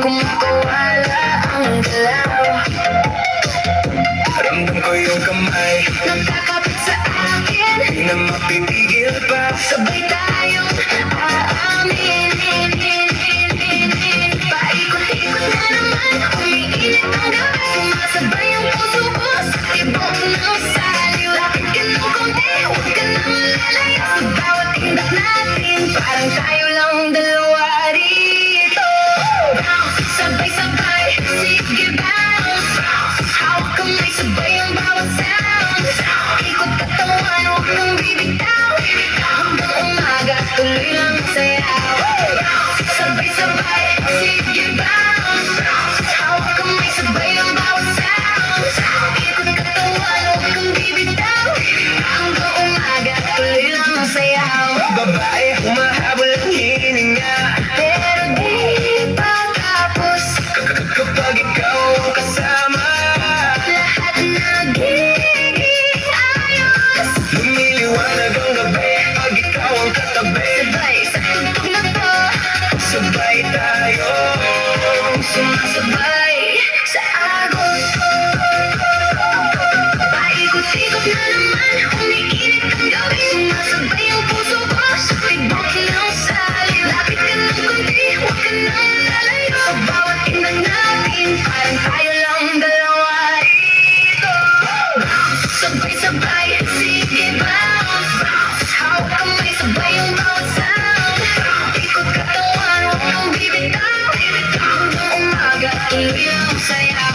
kumakawala ang galaw. Ramdam ko yung kamay Nagkakapit sa akin, di na mapipigil pa. sabay tayong aamin. Paikot-ikot na naman, umiinit ang gabi. Sumasabay ang puso ko sa tibok ng saliw. Lapit ka ng konti, huwag ka nang lalayo. Sa bawat tindak natin, parang tayo lang dalawa rito. Sabay-sabay, sige bounce. Hawak kamay, sabay ang bawat sound. Ikot katawan, huwag kang bibitaw. Hanggang umaga, tuloy lang ang sayaw. Sabay-sabay, sige bounce. Hawak kamay, sabay ang bawat sound. Ikot katawan, huwag kang bibitaw. Hanggang umaga, tuloy lang ang sayaw. Babae, humahabol ang hininga Pero di pa tapos, kapag ikaw ang kasama. lahat nagiging ayos. Lumiliwanag ang gabi pag ikaw ang katabi. Sabay sa tugtog na to, Sabay tayo sumasabay sa agos. Paikot-ikot na naman, umiinit ang gabi. Sumasabay ang puso ko sa tibok ng saliw. Lapit ka ng konti, huwag ka nang lalayo. Sa bawat tindag natin, parang tayo lang dalawa rito. Sabay-sabay, sige bounce. Hawak kamay, sabay ang bawat sound. Ikot katawan, huwag kang bibitaw. Hanggang umaga, tuloy lang ang sayaw.